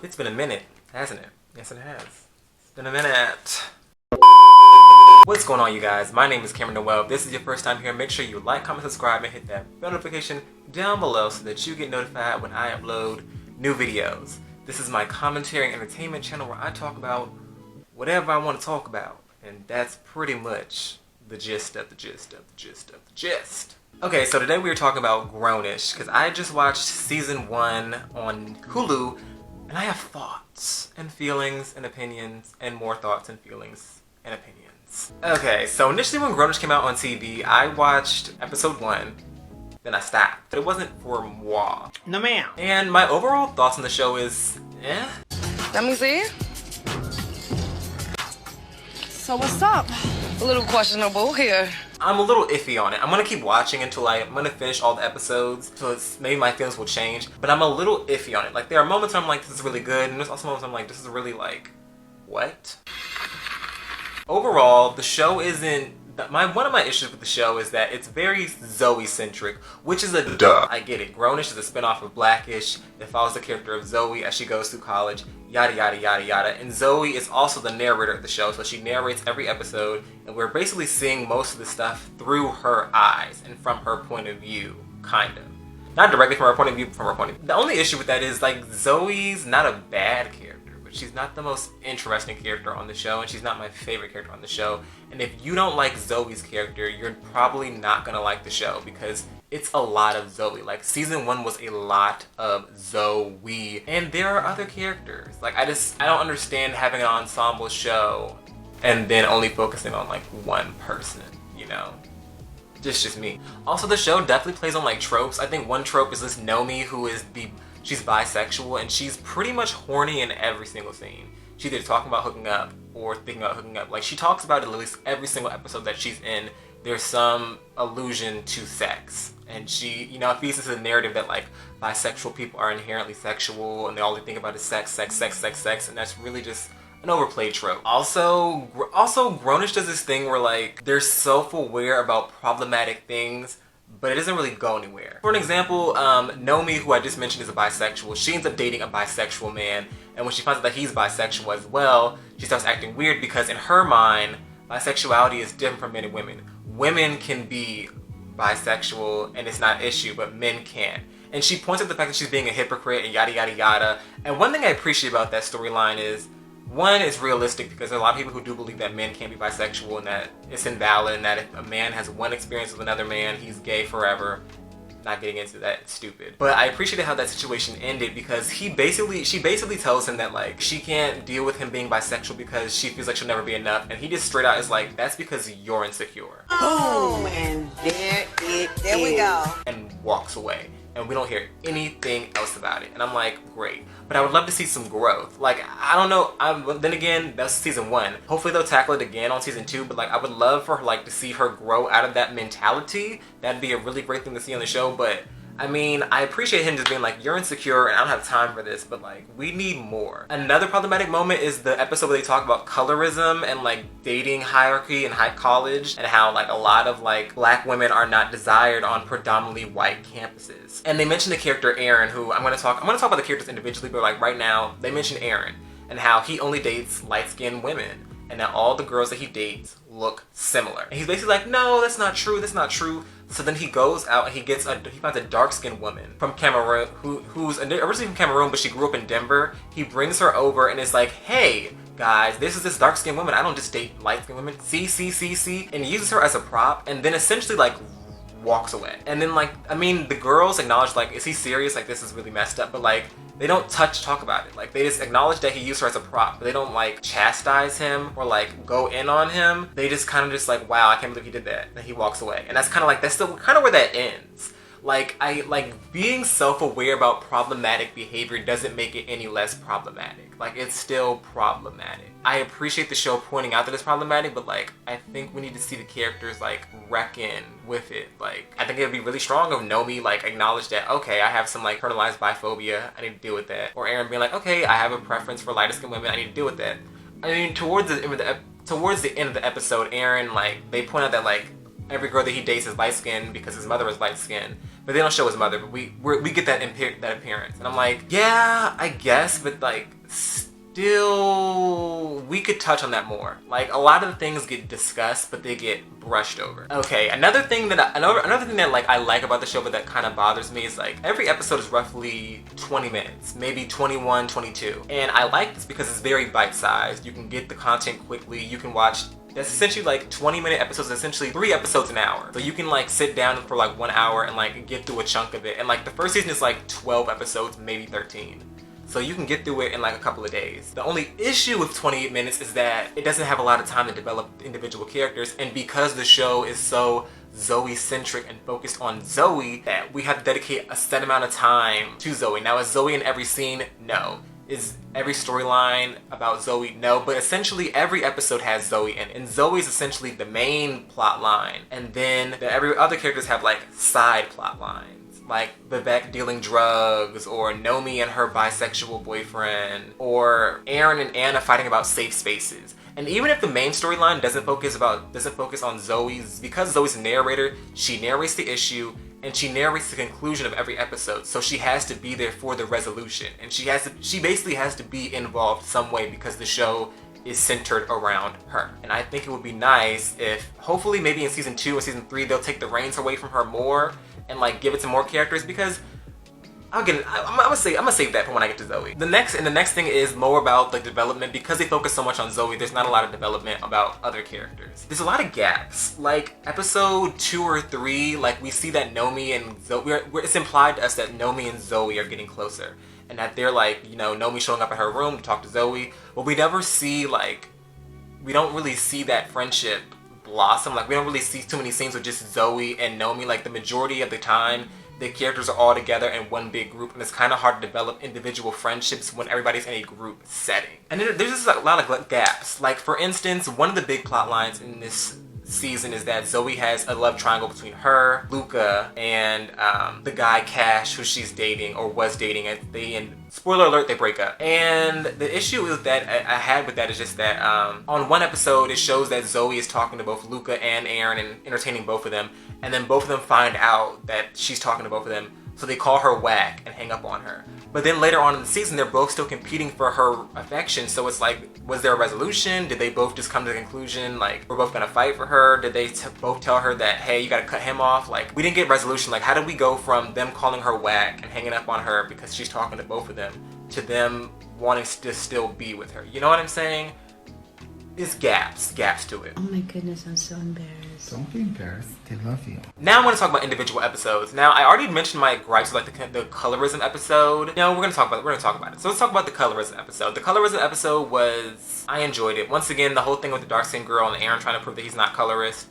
It's been a minute, hasn't it? Yes, it has. It's been a minute. What's going on, you guys? My name is Noel. If this is your first time here, make sure you like, comment, subscribe, and hit that bell notification down below so that you get notified when I upload new videos. This is my commentary and entertainment channel where I talk about whatever I want to talk about. And that's pretty much the gist of the gist of the gist of the gist. Okay, so today we are talking about Grownish, because I just watched season 1 on Hulu, and I have thoughts and feelings and opinions and more thoughts and feelings and opinions. Okay, so initially when Grownish came out on TV, I watched episode 1, then I stopped. But it wasn't for moi. No ma'am. And my overall thoughts on the show is, eh? Let me see. So what's up? A little questionable here. I'm a little iffy on it. I'm gonna keep watching until I'm gonna finish all the episodes, so maybe my feelings will change. But I'm a little iffy on it. Like, there are moments where I'm like, this is really good, and there's also moments where I'm like, this is really like, what? Overall, the show isn't. One of my issues with the show is that it's very Zoey centric, which is a duh. I get it. Grownish is a spinoff of Blackish that follows the character of Zoey as she goes through college, yada yada yada yada. And Zoey is also the narrator of the show, so she narrates every episode, and we're basically seeing most of the stuff through her eyes and from her point of view, kind of. Not directly from her point of view, from her point of view. The only issue with that is, like, Zoey's not a bad character. She's not the most interesting character on the show, and she's not my favorite character on the show. And if you don't like Zoey's character, you're probably not gonna like the show because it's a lot of Zoey. Like, season 1 was a lot of Zoey, and there are other characters. Like, I don't understand having an ensemble show and then only focusing on like one person, you know? Just me. Also, the show definitely plays on like tropes. I think one trope is this Nomi who is she's bisexual, and she's pretty much horny in every single scene. She's either talking about hooking up or thinking about hooking up. Like, she talks about it at least every single episode that she's in. There's some allusion to sex. And she, you know, feeds into the narrative that, like, bisexual people are inherently sexual and all they think about is sex, sex, sex, sex, sex. And that's really just an overplayed trope. Also, Grownish does this thing where, like, they're self-aware about problematic things, but it doesn't really go anywhere. For an example, Nomi, who I just mentioned, is a bisexual. She ends up dating a bisexual man, and when she finds out that he's bisexual as well, she starts acting weird because in her mind, bisexuality is different from men and women. Women can be bisexual and it's not an issue, but men can't. And she points out the fact that she's being a hypocrite and yada yada yada. And one thing I appreciate about that storyline is, one, it's realistic because there are a lot of people who do believe that men can't be bisexual and that it's invalid and that if a man has one experience with another man, he's gay forever. Not getting into that, it's stupid. But I appreciated how that situation ended because she basically tells him that, like, she can't deal with him being bisexual because she feels like she'll never be enough, and he just straight out is like, that's because you're insecure. Boom, and there we go. And walks away. And we don't hear anything else about it. And I'm like, great. But I would love to see some growth. Like, I don't know. Then again, that's season 1. Hopefully they'll tackle it again on season 2. But, like, I would love for her, like, to see her grow out of that mentality. That'd be a really great thing to see on the show. But, I mean, I appreciate him just being like, you're insecure and I don't have time for this. But, like, we need more. Another problematic moment is the episode where they talk about colorism and, like, dating hierarchy in high college. And how, like, a lot of, like, black women are not desired on predominantly white campuses. And they mentioned the character Aaron, who I'm gonna talk about the characters individually, but, like, right now, they mention Aaron. And how he only dates light-skinned women. And that all the girls that he dates look similar. And he's basically like, no, that's not true, that's not true. So then he goes out and he finds a dark-skinned woman from Cameroon, who's originally from Cameroon, but she grew up in Denver. He brings her over and is like, hey, guys, this is this dark-skinned woman. I don't just date light-skinned women. See. And he uses her as a prop and then essentially, like, walks away. And then, like, I mean, the girls acknowledge, like, is he serious? Like, this is really messed up. But, like, they don't talk about it. Like, they just acknowledge that he used her as a prop. But they don't, like, chastise him or, like, go in on him. They just kind of just like, wow, I can't believe he did that. And he walks away. And that's kind of like, that's still kind of where that ends. Like, being self-aware about problematic behavior doesn't make it any less problematic. Like, it's still problematic. I appreciate the show pointing out that it's problematic, but, like, I think we need to see the characters, like, reckon with it. Like, I think it would be really strong if Nomi, like, acknowledged that, okay, I have some, like, internalized biphobia, I need to deal with that. Or Aaron being like, okay, I have a preference for lighter-skinned women, I need to deal with that. I mean, towards the end of the episode, Aaron, like, they point out that, like, every girl that he dates is light skinned because his mother is light skinned, but they don't show his mother. But we get that appearance, and I'm like, yeah, I guess, but like still, we could touch on that more. Like a lot of the things get discussed, but they get brushed over. Okay, another thing that like I like about the show, but that kind of bothers me is like every episode is roughly 20 minutes, maybe 21, 22, and I like this because it's very bite-sized. You can get the content quickly. You can watch. That's essentially like 20-minute episodes, essentially 3 episodes an hour. So you can like sit down for like 1 hour and like get through a chunk of it. And like the first season is like 12 episodes, maybe 13. So you can get through it in like a couple of days. The only issue with 28 minutes is that it doesn't have a lot of time to develop individual characters. And because the show is so Zoey-centric and focused on Zoey, that we have to dedicate a set amount of time to Zoey. Now, is Zoey in every scene? No. Is every storyline about Zoey? No, but essentially every episode has Zoey in it. And Zoey is essentially the main plot line. And then every other characters have like side plot lines. Like Vivek dealing drugs, or Nomi and her bisexual boyfriend, or Aaron and Anna fighting about safe spaces. And even if the main storyline doesn't focus on Zoe's, because Zoe's a narrator, she narrates the issue and she narrates the conclusion of every episode. So she has to be there for the resolution, and she basically has to be involved some way because the show is centered around her. And I think it would be nice if, hopefully maybe in season 2 or season 3, they'll take the reins away from her more and like give it to more characters, because I'm gonna save that for when I get to Zoey. The next thing is more about the development. Because they focus so much on Zoey, there's not a lot of development about other characters. There's a lot of gaps. Like episode 2 or 3, like we see that Nomi and Zoey, it's implied to us that Nomi and Zoey are getting closer, and that they're like, you know, Nomi showing up at her room to talk to Zoey, but we never see like, we don't really see that friendship blossom. Like we don't really see too many scenes with just Zoey and Nomi. Like the majority of the time, the characters are all together in one big group, and it's kind of hard to develop individual friendships when everybody's in a group setting. And there's just a lot of gaps. Like for instance, one of the big plot lines in this season is that Zoey has a love triangle between her, Luca, and the guy Cash, who she's dating or was dating. And spoiler alert, they break up. And the issue is that I had with that is just that on one episode it shows that Zoey is talking to both Luca and Aaron and entertaining both of them, and then both of them find out that she's talking to both of them, so they call her whack and hang up on her. But then later on in the season, they're both still competing for her affection. So it's like, was there a resolution? Did they both just come to the conclusion, like, we're both gonna fight for her? Did they both tell her that, hey, you gotta cut him off? Like, we didn't get resolution. Like, how did we go from them calling her whack and hanging up on her because she's talking to both of them, to them wanting to still be with her? You know what I'm saying? It's gaps to it. Oh my goodness, I'm so embarrassed. Don't be embarrassed. They love you. Now I want to talk about individual episodes. Now I already mentioned my gripes with like the colorism episode. No, we're gonna talk about it. So let's talk about the colorism episode. The colorism episode was, I enjoyed it. Once again, the whole thing with the dark skinned girl and Aaron trying to prove that he's not colorist,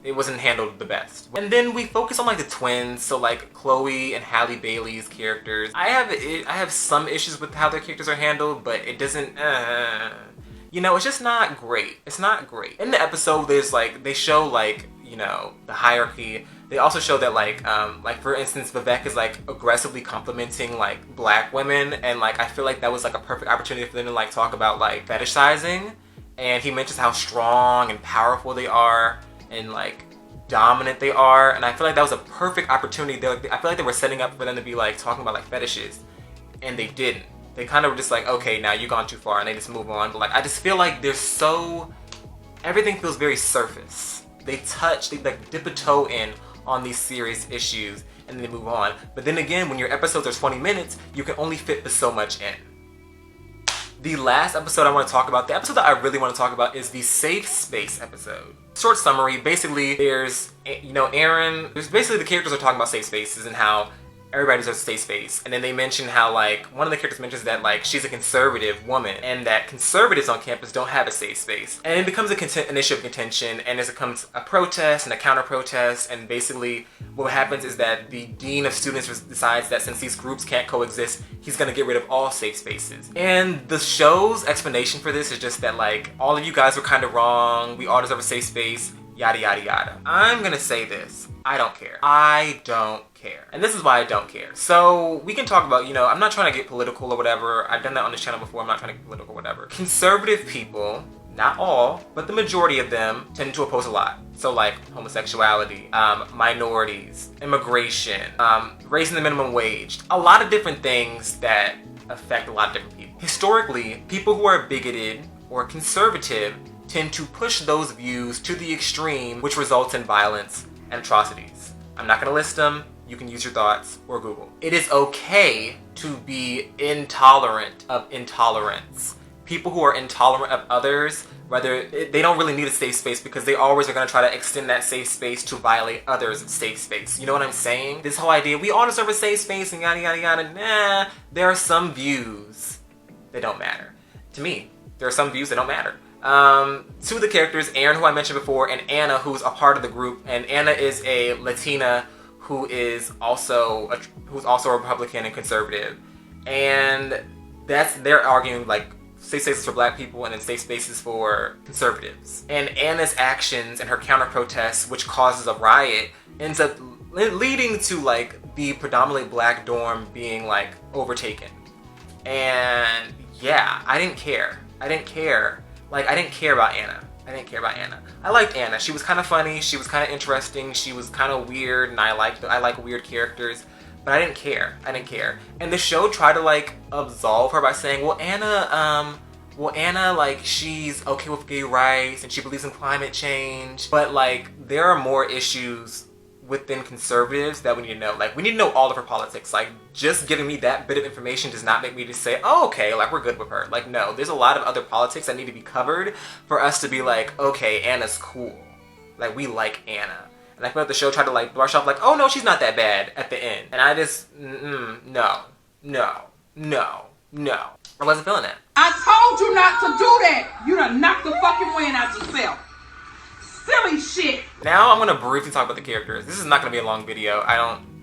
it wasn't handled the best. And then we focus on like the twins, so like Chloe and Halle Bailey's characters. I have some issues with how their characters are handled, but it doesn't. You know, it's just not great. It's not great. In the episode, there's like, they show like, you know, the hierarchy. They also show that like for instance, Vivek is like aggressively complimenting like black women, and like I feel like that was like a perfect opportunity for them to like talk about like fetishizing. And he mentions how strong and powerful they are and like dominant they are, and I feel like that was a perfect opportunity. I feel like they were setting up for them to be like talking about like fetishes, and they didn't. They kind of were just like, okay, now you've gone too far, and they just move on. But like, I just feel like everything feels very surface. They like dip a toe in on these serious issues, and then they move on. But then again, when your episodes are 20 minutes, you can only fit so much in. The last episode I want to talk about, the episode that I really want to talk about, is the safe space episode. Short summary, basically there's, you know, the characters are talking about safe spaces and how everybody deserves a safe space. And then they mention how like, one of the characters mentions that like, she's a conservative woman and that conservatives on campus don't have a safe space. And it becomes an issue of contention, and it becomes a protest and a counter protest, and basically what happens is that the dean of students decides that since these groups can't coexist, he's gonna get rid of all safe spaces. And the show's explanation for this is just that like, all of you guys were kind of wrong, we all deserve a safe space, yada yada yada. I'm gonna say this, I don't care. I don't care. And this is why I don't care. So we can talk about, you know, I'm not trying to get political or whatever. I've done that on this channel before. I'm not trying to get political or whatever. Conservative people, not all, but the majority of them tend to oppose a lot. So like homosexuality, minorities, immigration, raising the minimum wage, a lot of different things that affect a lot of different people. Historically, people who are bigoted or conservative tend to push those views to the extreme, which results in violence and atrocities. I'm not gonna list them. You can use your thoughts or Google. It is okay to be intolerant of intolerance. People who are intolerant of others, they don't really need a safe space because they always are going to try to extend that safe space to violate others' safe space. You know what I'm saying? This whole idea, we all deserve a safe space and yada yada yada. Nah, there are some views that don't matter. To me, there are some views that don't matter. Two of the characters, Aaron, who I mentioned before, and Anna, who's a part of the group. And Anna is a Latina who is also a Republican and conservative. And they're arguing like safe spaces for black people and then safe spaces for conservatives. And Anna's actions and her counter protests, which causes a riot, ends up leading to like the predominantly black dorm being like overtaken. And yeah, I didn't care about Anna. I liked Anna. She was kind of funny. She was kind of interesting. She was kind of weird, and I like weird characters. But I didn't care. And the show tried to like absolve her by saying, well, Anna, like, she's okay with gay rights and she believes in climate change. But like, there are more issues within conservatives that we need to know. Like, we need to know all of her politics. Like, just giving me that bit of information does not make me just say, oh, okay, like, we're good with her. Like, no, there's a lot of other politics that need to be covered for us to be like, okay, Anna's cool. Like, we like Anna. And I feel like the show tried to like brush off like, oh no, she's not that bad at the end. And I just, no. I wasn't feeling it. I told you not to do that. You done knocked the fucking wind out yourself. Silly shit. Now I'm gonna briefly talk about the characters. This is not gonna be a long video.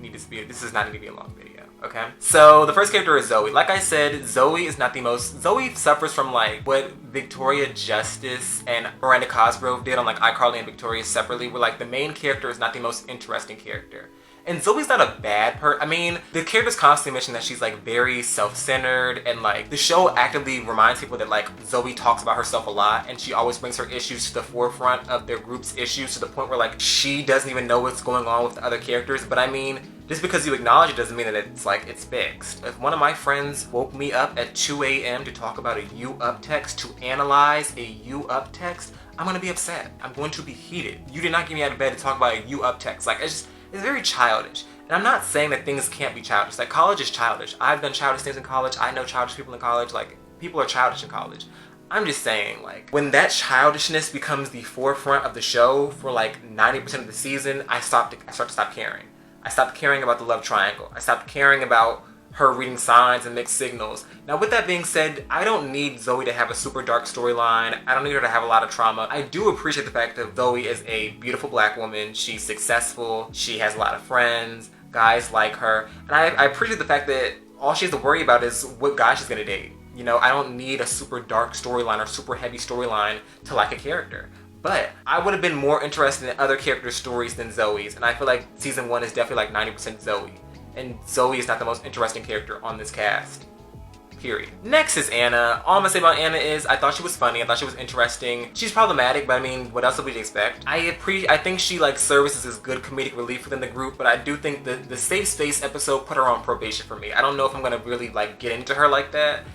This is not gonna be a long video. Okay? So the first character is Zoey. Like I said, Zoey suffers from like what Victoria Justice and Miranda Cosgrove did on like iCarly and Victoria separately, where like the main character is not the most interesting character. And Zoey's not a bad person. I mean, the characters constantly mention that she's like very self-centered, and like the show actively reminds people that like Zoey talks about herself a lot and she always brings her issues to the forefront of their group's issues to the point where like she doesn't even know what's going on with the other characters. But I mean, just because you acknowledge it doesn't mean that it's fixed. If one of my friends woke me up at 2 a.m. to talk about a you up text, to analyze a you up text, I'm gonna be upset. I'm going to be heated. You did not get me out of bed to talk about a you up text. Like, it's very childish. And I'm not saying that things can't be childish. Like, college is childish. I've done childish things in college. I know childish people in college. Like, people are childish in college. I'm just saying, like, when that childishness becomes the forefront of the show for like 90% of the season, I start to stop caring. I stopped caring about the love triangle. I stopped caring about her reading signs and mixed signals. Now, with that being said, I don't need Zoey to have a super dark storyline. I don't need her to have a lot of trauma. I do appreciate the fact that Zoey is a beautiful black woman. She's successful. She has a lot of friends. Guys like her. And I appreciate the fact that all she has to worry about is what guy she's gonna date. You know, I don't need a super dark storyline or super heavy storyline to like a character. But I would have been more interested in other characters' stories than Zoey's. And I feel like season 1 is definitely like 90% Zoey. And Zoey is not the most interesting character on this cast. Period. Next is Anna. All I'm gonna say about Anna is I thought she was funny. I thought she was interesting. She's problematic, but I mean, what else would we expect? I think she like services as good comedic relief within the group, but I do think the safe space episode put her on probation for me. I don't know if I'm gonna really like get into her like that.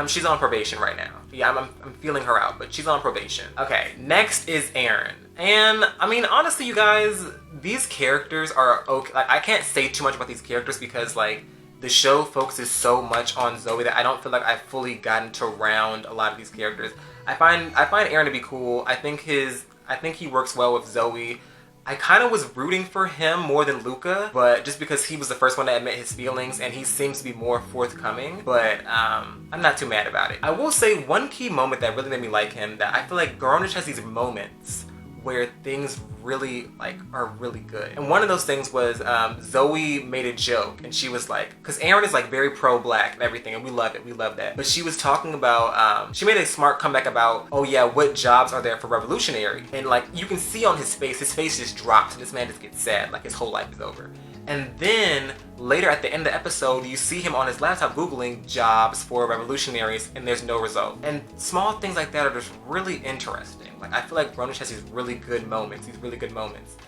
She's on probation right now. Yeah, I'm feeling her out, but she's on probation. Okay, next is Aaron. And I mean, honestly, you guys, these characters are okay. Like, I can't say too much about these characters because like the show focuses so much on Zoey that I don't feel like I've fully gotten to round a lot of these characters. I find Aaron to be cool. I think he works well with Zoey. I kind of was rooting for him more than Luca, but just because he was the first one to admit his feelings and he seems to be more forthcoming, but I'm not too mad about it. I will say one key moment that really made me like him, that I feel like Grownish has these moments where things really are really good. And one of those things was Zoey made a joke and she was like, because Aaron is like very pro-black and everything and we love it, we love that. But she was talking about, she made a smart comeback about, oh yeah, what jobs are there for revolutionary? And like, you can see on his face just drops and this man just gets sad, like his whole life is over. And then later at the end of the episode, you see him on his laptop Googling jobs for revolutionaries and there's no result. And small things like that are just really interesting. Like, I feel like Grownish has these really good moments,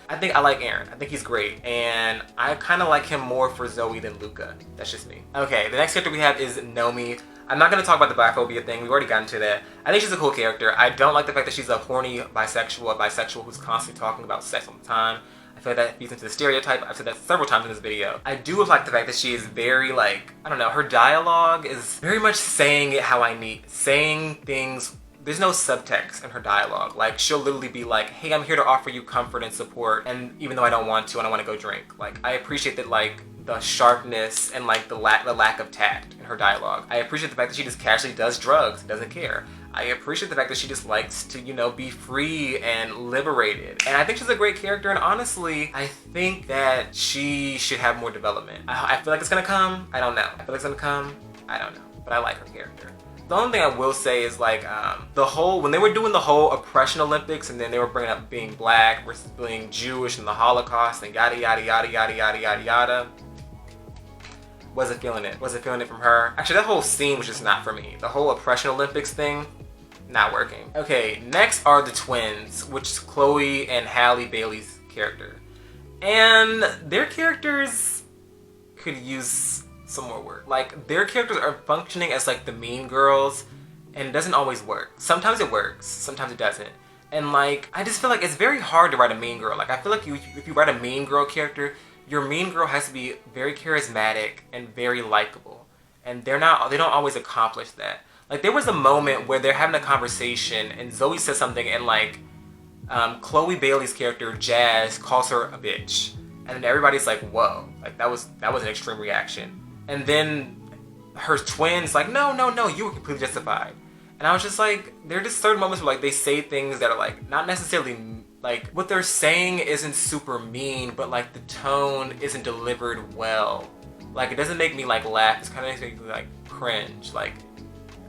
I think I like Aaron. I think he's great. And I kind of like him more for Zoey than Luca. That's just me. Okay, the next character we have is Nomi. I'm not going to talk about the biphobia thing. We've already gotten to that. I think she's a cool character. I don't like the fact that she's a horny bisexual who's constantly talking about sex all the time. I feel like that feeds into the stereotype. I've said that several times in this video. I do like the fact that she is very, like, I don't know, her dialogue is very much saying it how I need. Saying things, there's no subtext in her dialogue. Like, she'll literally be like, hey, I'm here to offer you comfort and support, and even though I don't want to and I want to go drink. Like, I appreciate that, like, the sharpness and like the lack of tact in her dialogue. I appreciate the fact that she just casually does drugs, doesn't care. I appreciate the fact that she just likes to, you know, be free and liberated. And I think she's a great character, and honestly, I think that she should have more development. I feel like it's gonna come. I don't know. I feel like it's gonna come. I don't know. But I like her character. The only thing I will say is like when they were doing the whole oppression Olympics and then they were bringing up being black versus being Jewish and the Holocaust and yada yada yada yada yada yada yada. Wasn't feeling it. Wasn't feeling it from her. Actually, that whole scene was just not for me. The whole oppression Olympics thing, not working. Okay, next are the twins, which is Chloe and Halle Bailey's character. And their characters could use some more work. Like, their characters are functioning as like the mean girls, and it doesn't always work. Sometimes it works, sometimes it doesn't. And like, I just feel like it's very hard to write a mean girl. Like, I feel like if you write a mean girl character, your mean girl has to be very charismatic and very likable. And they don't always accomplish that. Like, there was a moment where they're having a conversation and Zoey says something and like, Chloe Bailey's character, Jazz, calls her a bitch. And then everybody's like, whoa, like that was an extreme reaction. And then her twin's like, no, you were completely justified. And I was just like, there are just certain moments where like they say things that are like, not necessarily, like what they're saying isn't super mean, but like the tone isn't delivered well. Like, it doesn't make me like laugh, it's kind of makes me like cringe. Like,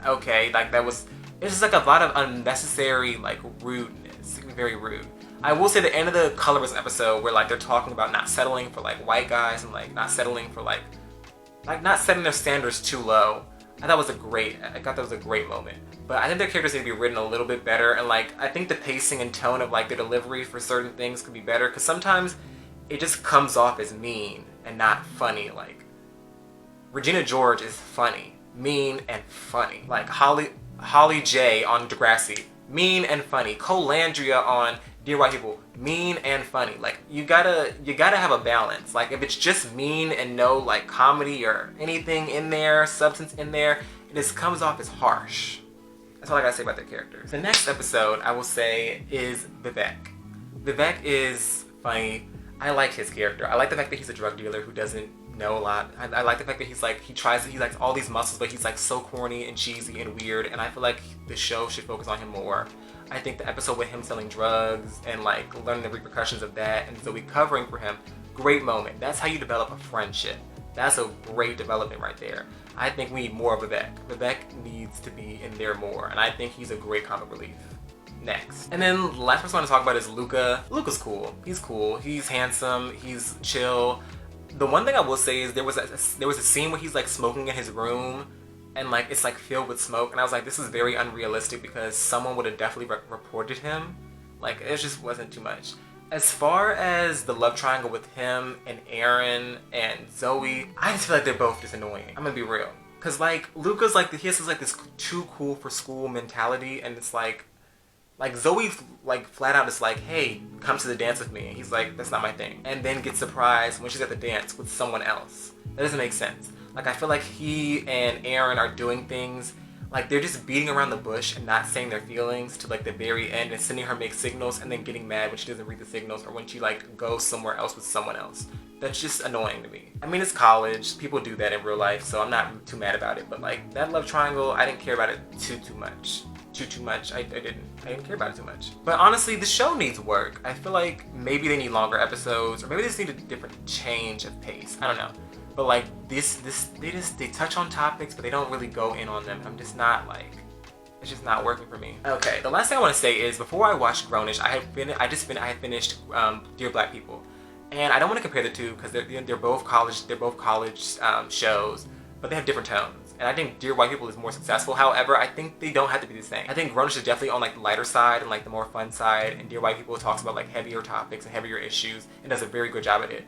okay, like it's just like a lot of unnecessary like rudeness, very rude. I will say the end of the Colorist episode where like they're talking about not settling for like white guys and like not settling for like not setting their standards too low. I thought that was a great moment. But I think their characters need to be written a little bit better, and like I think the pacing and tone of like their delivery for certain things could be better, because sometimes it just comes off as mean and not funny. Like, Regina George is funny, mean and funny. Like Holly J on Degrassi, mean and funny. Cole Landria on Dear White People, mean and funny. Like, you gotta have a balance. Like, if it's just mean and no like comedy or anything in there, substance in there, it just comes off as harsh. That's all I gotta say about their characters. The next episode I will say is Vivek. Vivek is funny. I like his character. I like the fact that he's a drug dealer who doesn't know a lot. I like the fact that he likes all these muscles, but he's like so corny and cheesy and weird, and I feel like the show should focus on him more. I think the episode with him selling drugs and like learning the repercussions of that and Zoey covering for him, great moment. That's how you develop a friendship. That's a great development right there. I think we need more of Vivek. Vivek needs to be in there more, and I think he's a great comic relief. Next. And then the last person I want to talk about is Luca. Luca's cool. He's cool. He's handsome. He's chill. The one thing I will say is there was a scene where he's like smoking in his room, and like it's like filled with smoke, and I was like, this is very unrealistic because someone would have definitely reported him. Like, it just wasn't too much. As far as the love triangle with him and Aaron and Zoey, I just feel like they're both just annoying. I'm gonna be real. Cause like Luca's like he has this too cool for school mentality, and it's like Zoe like flat out is like, hey, come to the dance with me. And he's like, that's not my thing. And then gets surprised when she's at the dance with someone else. That doesn't make sense. Like, I feel like he and Aaron are doing things, like they're just beating around the bush and not saying their feelings to like the very end and sending her make signals and then getting mad when she doesn't read the signals or when she like goes somewhere else with someone else. That's just annoying to me. I mean, it's college. People do that in real life, so I'm not too mad about it. But like that love triangle, I didn't care about it too much. Too much. I didn't care about it too much. But honestly, the show needs work. I feel like maybe they need longer episodes, or maybe they just need a different change of pace. I don't know. But like they touch on topics, but they don't really go in on them. I'm just not like, it's just not working for me. Okay, the last thing I want to say is before I watched Grownish, I had finished Dear Black People, And I don't want to compare the two because they're both college shows, but they have different tones. And I think Dear White People is more successful. However, I think they don't have to be the same. I think Grownish is definitely on like the lighter side and like the more fun side, and Dear White People talks about like heavier topics and heavier issues and does a very good job at it.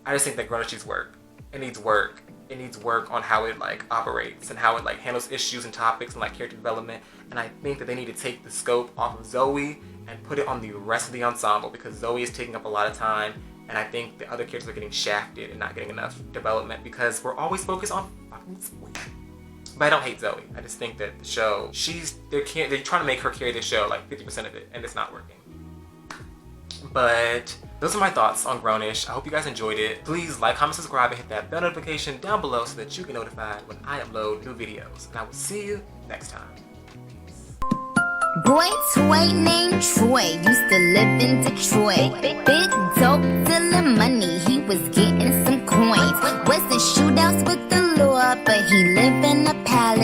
I just think that Grownish needs work. It needs work. It needs work on how it like operates and how it like handles issues and topics and like character development. And I think that they need to take the scope off of Zoey and put it on the rest of the ensemble, because Zoey is taking up a lot of time, and I think the other characters are getting shafted and not getting enough development because we're always focused on fucking Zoey. But I don't hate Zoey. I just think that the show, they're trying to make her carry the show like 50% of it, and it's not working. But those are my thoughts on Grownish. I hope you guys enjoyed it. Please like, comment, subscribe, and hit that bell notification down below so that you get notified when I upload new videos. And I will see you next time. Boy toy named Troy used to live in Detroit. Big dope dealing money, he was getting some coins. Wasn't shootouts with the law, but he lived in a palace.